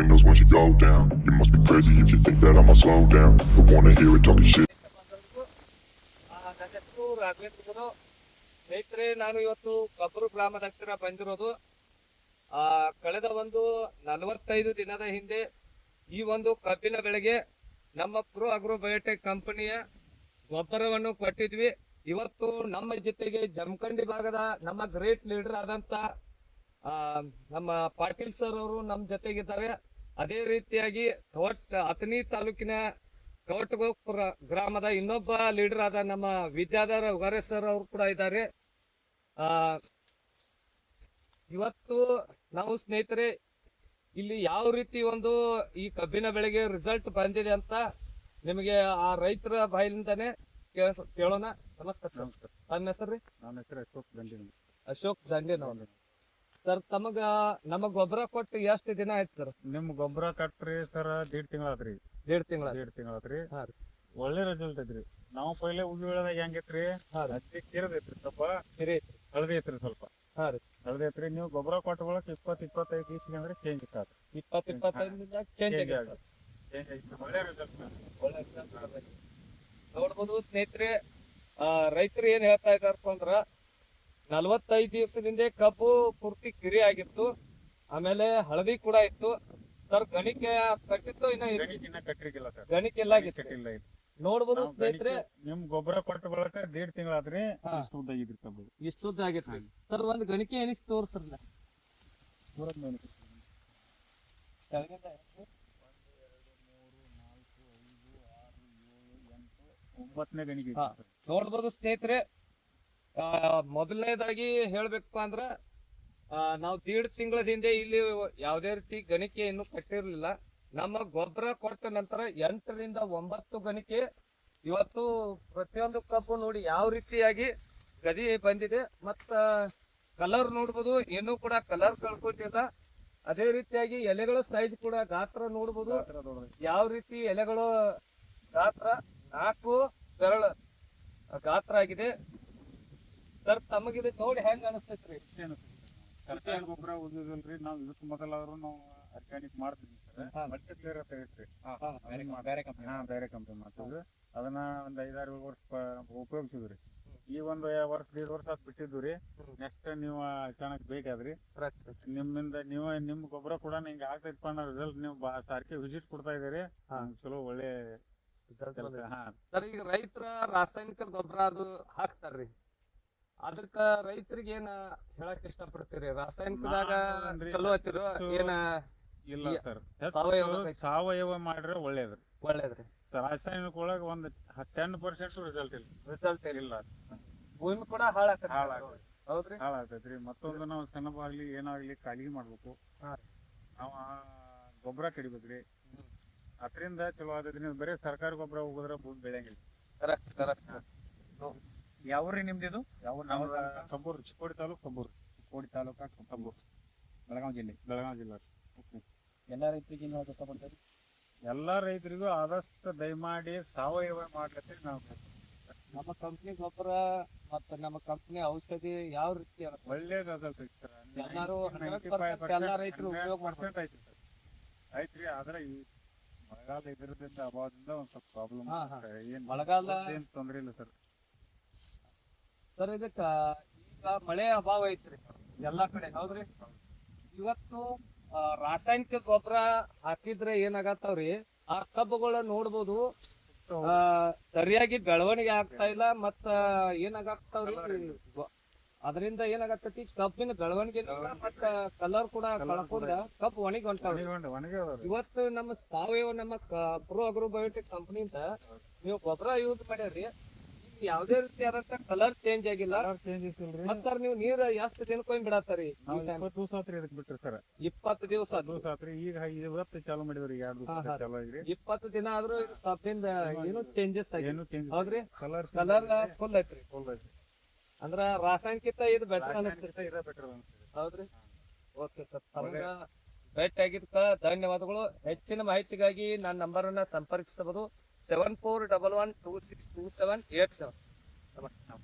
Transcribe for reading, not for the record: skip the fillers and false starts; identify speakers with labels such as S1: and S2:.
S1: windows once you go down. You must be crazy if you think that I'ma slow down. Don't wanna hear it talking shit.
S2: ನನ್ನ ಹೆಸರು ರಾಘವೇಂದ್ರ. ಸ್ನೇಹಿತರೆ, ನಾನು ಇವತ್ತು ಕಬ್ಬೂರು ಗ್ರಾಮದ ಹತ್ತಿರ ಬಂದಿರೋದು. ಕಳೆದ ಒಂದು 45 ದಿನದ ಹಿಂದೆ ಈ ಒಂದು ಕಬ್ಬಿನ ಬೆಳೆಗೆ ನಮ್ಮ ಪ್ರೋ ಅಗ್ರೋ ಬಯೋಟೆಕ್ ಕಂಪನಿಯ ಗೊಬ್ಬರವನ್ನು ಕೊಟ್ಟಿದ್ವಿ. ಇವತ್ತು ನಮ್ಮ ಜೊತೆಗೆ ಜಮಖಂಡಿ ಭಾಗದ ನಮ್ಮ ಗ್ರೇಟ್ ಲೀಡರ್ ಆದಂತ ನಮ್ಮ ಪಾಟೀಲ್ ಸರ್ ಅವರು ನಮ್ಮ ಜೊತೆಗಿದ್ದಾರೆ. ಅದೇ ರೀತಿಯಾಗಿ ಅಥಣಿ ತಾಲೂಕಿನ ಕವಟಗೋಪುರ ಗ್ರಾಮದ ಇನ್ನೊಬ್ಬ ಲೀಡರ್ ಆದ ನಮ್ಮ ವಿದ್ಯಾಧರ ಉಗಾರೆ ಸರ್ ಅವರು ಕೂಡ ಇದ್ದಾರೆ. ಇವತ್ತು ನಾವು ಸ್ನೇಹಿತರೆ ಇಲ್ಲಿ ಯಾವ ರೀತಿ ಒಂದು ಈ ಕಬ್ಬಿನ ಬೆಳೆಗೆ ರಿಸಲ್ಟ್ ಬಂದಿದೆ ಅಂತ ನಿಮಗೆ ಆ ರೈತರ ಬಾಯಿಲಿಂದಾನೆ ಕೇಳೋಣ. ನಮಸ್ಕಾರ. ನನ್ನ ಹೆಸರು?
S3: ನನ್ನ ಹೆಸರು
S2: ಅಶೋಕ್ ದಂಡಿನವ್ರು. ಸರ್, ನಮ್ಮ ಗೊಬ್ಬರ ಕೊಟ್ಟು ಎಷ್ಟು ದಿನ ಆಯ್ತು ಸರ್?
S3: ನಿಮ್ ಗೊಬ್ಬರ ಕಟ್ರಿ ಸರ್ 1.5 ತಿಂಗಳ ಆತ್ರಿ.
S2: 1.5
S3: ತಿಂಗಳ ಆತ್ರಿ.
S2: ಹಾ ರೀ.
S3: ಒಳ್ಳೆ ರಿಸಲ್ಟ್ ಐತ್ರಿ. ನಾವು ಪೈಲೆ ಉಗಿ ಬೆಳೆದಾಗ ಹೆಂಗೈತ್ರಿ, ಹತ್ತಿ ಕಿರದೈತ್ರಿ, ಸ್ವಲ್ಪ ಹಳದಿ ಐತ್ರಿ, ಸ್ವಲ್ಪ ಹಳದಿ ಐತ್ರಿ. ನೀವು ಗೊಬ್ಬರ ಕೊಟ್ಟ ಬಳಕ 20-25 ದಿವಸ ಅಂದ್ರೆ ಚೇಂಜ್ ಆಯ್ತು.
S2: 20-25 ಚೇಂಜ್ ಆಗಿದೆ.
S3: ಒಳ್ಳೆ ರಿಸಲ್ಟ್.
S2: ನೋಡ್ಬೋದು ಸ್ನೇಹಿತರೆ, ರೈತರು ಏನ್ ಹೇಳ್ತಾ ಇದಾರಪ್ಪ ಅಂದ್ರ 45 ದಿವಸದಿಂದ ಕಬ್ಬು ಪೂರ್ತಿ ಕಿರಿ ಆಗಿತ್ತು, ಆಮೇಲೆ ಹಳದಿ ಕೂಡ ಇತ್ತು. ಸರ್, ಗಣಿಕೆ ಕಟ್ಟಿತ್ತು,
S3: ಇನ್ನ ಕಟ್ಟಿರಿಗಿಲ್ಲ ಸರ್.
S2: ಗಣಿಕೆ ಎಲ್ಲ ಆಗಿತ್ತು. ನೋಡ್ಬೋದು ಸ್ನೇಹಿತರೆ,
S3: ನಿಮ್ ಗೊಬ್ಬರ ಕೊಟ್ಟ ಬಳಕ 1.5 ತಿಂಗಳ ಆದ್ರಿ. ಇಷ್ಟು ಉದ್ದ ಆಗಿದ್ರಿ ಕಬ್ಬು,
S2: ಇಷ್ಟು ಉದ್ದ ಆಗಿತ್ತು ಸರ್. ಒಂದ್ ಗಣಿಕೆ ಏನಿಸ್ ತೋರ್ಸರ್ಲ
S3: 9ನೇ ಗಣಿಕೆ.
S2: ನೋಡ್ಬೋದು ಸ್ನೇಹಿತರೆ, ಮೊದಲನೇದಾಗಿ ಹೇಳ್ಬೇಕಪ್ಪ ಅಂದ್ರ ನಾವು 1.5 ತಿಂಗಳ ಹಿಂದೆ ಇಲ್ಲಿ ಯಾವ್ದೇ ರೀತಿ ಗಣಿಕೆ ಇನ್ನು ಕಟ್ಟಿರ್ಲಿಲ್ಲ. ನಮ್ಮ ಗೊಬ್ಬರ ಕೊಟ್ಟ ನಂತರ 8ರಿಂದ 9 ಗಣಿಕೆ ಇವತ್ತು ಪ್ರತಿಯೊಂದು ಕಬ್ಬು ನೋಡಿ ಯಾವ ರೀತಿಯಾಗಿ ಗದಿ ಬಂದಿದೆ. ಮತ್ತ ಕಲರ್ ನೋಡ್ಬೋದು, ಇನ್ನೂ ಕೂಡ ಕಲರ್ ಕಳ್ಕೊಟ್ಟಿಲ್ಲ. ಅದೇ ರೀತಿಯಾಗಿ ಎಲೆಗಳ ಸೈಜ್ ಕೂಡ, ಗಾತ್ರ ನೋಡ್ಬೋದು ಯಾವ ರೀತಿ ಎಲೆಗಳು ಗಾತ್ರ 4 ಬೆರಳ ಗಾತ್ರ ಆಗಿದೆ. ಸರ್, ತಮಗಿದು ನೋಡಿ ಹೆಂಗ ಅನಿಸ್ತೈತ್ರಿ?
S3: ಸರ್ಕಾರಿ ಗೊಬ್ಬರ ಉಳಿದಿಲ್ರಿ. ನಾವ್ ಇದಕ್ ಮೊದಲಾದ್ರು ನಾವು ಆರ್ಗ್ಯಾನಿಕ್ ಮಾಡ್ತಿದ್ವಿ ಸರ್. ಮತ್ತೆ ಬೇರೆ ತಗೈತ್ರಿ, ಬೇರೆ ಕಂಪನಿ ಮಾಡ್ತಿದ್ವಿ. ಅದನ್ನ ಒಂದ್ 5-6 ವರ್ಷ ಉಪಯೋಗಿಸಿದ್ರಿ. ಈ ಒಂದು ವರ್ಷ 1.5 ವರ್ಷ ಆತ್ ಬಿಟ್ಟಿದ್ವಿ. ನೆಕ್ಸ್ಟ್ ನೀವು ಚೆನ್ನಾಗಿ ಬೇಕಾದ್ರಿ. ನಿಮ್ಮಿಂದ ನಿಮ್ ಗೊಬ್ಬರ ಕೂಡ ನಿಂಗೆ ಆಗ್ತೈತಪ್ಪ ಅನ್ನೋ ರಿಸಲ್ಟ್ ನೀವು ಸಾರಿಗೆ ವಿಸಿಟ್ ಕೊಡ್ತಾ ಇದೀರಿ. ಚಲೋ ಒಳ್ಳೆ
S2: ಸರ್, ಈಗ ರೈತರ ರಾಸಾಯನಿಕ ಗೊಬ್ಬರ ಅದು ಹಾಕ್ತಾರ್ರಿ, ಅದಕ್ಕ ರೈತರಿಗೆ ಏನ ಹೇಳಕ್ ಇಷ್ಟಪಡ್ತೀರಿ? ರಾಸಾಯನಿಕದಾಗ ಚಲೋ ಹತ್ತಿರೋ ಏನ?
S3: ಇಲ್ಲ ಸರ್, ಸಾವಯವ ಮಾಡ್ರೆ ಒಳ್ಳೇದ್ರಿ. ರಾಸಾಯನಿಕ ಒಳಗ ಒಂದ್ 10% ರಿಸಲ್ಟ್ ಇಲ್ಲ.
S2: ಭೂಮಿ ಕೂಡ ಹೌದ್ರಿ,
S3: ಹಾಳಾಗ್ತೈತ್ರಿ. ಮತ್ತೊಂದು ನಾವು ಸಣ್ಣವಾಗ್ಲಿ ಏನಾಗ್ಲಿ ಕಾಲಿಗೆ ಮಾಡ್ಬೇಕು. ನಾವ್ ಗೊಬ್ಬರ ಕಡಿಬೇಕ್ರಿ. ಅದರಿಂದ ಚಲೋ ಆದೈತ್ರಿ. ನೀವು ಬರೀ ಸರ್ಕಾರಿ ಗೊಬ್ಬರ ಹೋಗಿದ್ರೆ ಭೂಮಿ ಬೆಳೆಯಂಗಿಲ್ಲ.
S4: ಯಾವ್ರಿ ನಿಮ್ದು?
S3: ಕಬ್ಬೂರು, ಚಿಕ್ಕೋಡಿ ತಾಲೂಕು ಕಬ್ಬೂರು. ಕಬ್ಬೂರು,
S4: ಬೆಳಗಾವಿ
S3: ಜಿಲ್ಲೆ.
S4: ಎಲ್ಲಾ ರೈತರಿಗೆ ಗೊತ್ತಾಗ್ತದೆ.
S3: ಎಲ್ಲಾ ರೈತರಿಗೂ ಆದಷ್ಟು ದಯಮಾಡಿ ಸಾವಯವ ಮಾಡ್ಲತ್ತೀವಿ ನಾವು.
S2: ನಮ್ಮ ಕಂಪ್ನಿ ಗೊಬ್ಬರ ಮತ್ತ ನಮ್ಮ ಕಂಪ್ನಿ ಔಷಧಿ ಯಾವ ರೀತಿ
S3: ಒಳ್ಳೆ ರಿಸಲ್ಟ್ ಐತಿ
S2: ಸರ್. ಎಲ್ಲಾ ರೈತರು ಉಪಯೋಗ ಮಾಡ್ತಾರೆ
S3: ಐತ್ರಿ. ಆದ್ರೆ ಈ ಮಳೆಗಾಲ ಇದರದಿಂದ ಅಭಾವದಿಂದ ಒಂದ್ ಸ್ವಲ್ಪ ಪ್ರಾಬ್ಲಮ್.
S2: ಮಳೆಗಾಲ
S3: ಏನ್ ತೊಂದ್ರೆ ಇಲ್ಲ ಸರ್.
S2: ಸರ್, ಇದಕ್ಕ ಈಗ ಮಳೆ ಅಭಾವ ಐತ್ರಿ ಎಲ್ಲಾ ಕಡೆ, ಹೌದ್ರಿ. ಇವತ್ತು ರಾಸಾಯನಿಕ ಗೊಬ್ಬರ ಹಾಕಿದ್ರೆ ಏನಾಗತ್ತಾವ್ರಿ, ಆ ಕಬ್ಬುಗಳ ನೋಡ್ಬೋದು ಸರಿಯಾಗಿ ಬೆಳವಣಿಗೆ ಆಗ್ತಾ ಇಲ್ಲ. ಮತ್ತ ಏನಾಗತ್ತಾವ್ರಿ, ಅದರಿಂದ ಏನಾಗತ್ತೈತಿ, ಕಬ್ಬಿನ ಬೆಳವಣಿಗೆ ಮತ್ತ ಕಲರ್ ಕೂಡ ಕಳ್ಕೊಂಡ ಕಬ್ಬು ಒಣಗಿ ಹೊಂಟಾವ್ರಿ. ಇವತ್ತು ನಮ್ಮ ಸಾವಯವ ನಮ್ಮ ಪ್ರೋ ಅಗ್ರೋ ಬಯೋಟೆಕ್ ಕಂಪನಿಯಿಂದ ನೀವು ಗೊಬ್ಬರ ಯೂಸ್ ಮಾಡ್ಯಾರ್ರಿ, ಯಾವ್ದೇ ರೀತಿ ಆದಂತ ಕಲರ್ ಚೇಂಜ್ ಆಗಿಲ್ಲ. ಮತ್ತ ನೀವು ನೀರ್ ಎಷ್ಟು ದಿನಕ್ಕೊಮ್ಮೆ ಬಿಡತ್ತಾರಿ?
S3: 20 ದಿವಸ ಆತ್ರಿ ಇದಕ್ ಬಿಟ್ರಿ ಸರ್.
S2: 20 ದಿವಸ
S3: ಆತ್ರಿ. ಈಗ ಇವತ್ತು ಚಾಲೂ ಮಾಡಿದ್ರಿ. 2 ದಿವಸ ಚಾಲೂ ಆಗಿರಿ.
S2: 20 ದಿನ ಆದ್ರೂ ಕಬ್ಬಿಂದ ಏನು ಚೇಂಜಸ್
S3: ಏನು ಚೇಂಜ್
S2: ಹೌದ್ರಿ. ಕಲರ್ ಫುಲ್ ಐತ್ರಿ. ಅಂದ್ರ ರಾಸಾಯನಿಕ ಇದು ಬೆಟರ್ ಅನಿಸ್ತೈತಿ. ಹೌದ್ರಿ. ಓಕೆ ಸರ್, ತಮಗ ಭೇಟಿ ಆಗಿದ್ಕ ಧನ್ಯವಾದಗಳು. ಹೆಚ್ಚಿನ ಮಾಹಿತಿಗಾಗಿ ನನ್ನ ನಂಬರ್ ಅನ್ನ ಸಂಪರ್ಕಿಸಬಹುದು. 7411262787. ನಮಸ್ಕಾರ.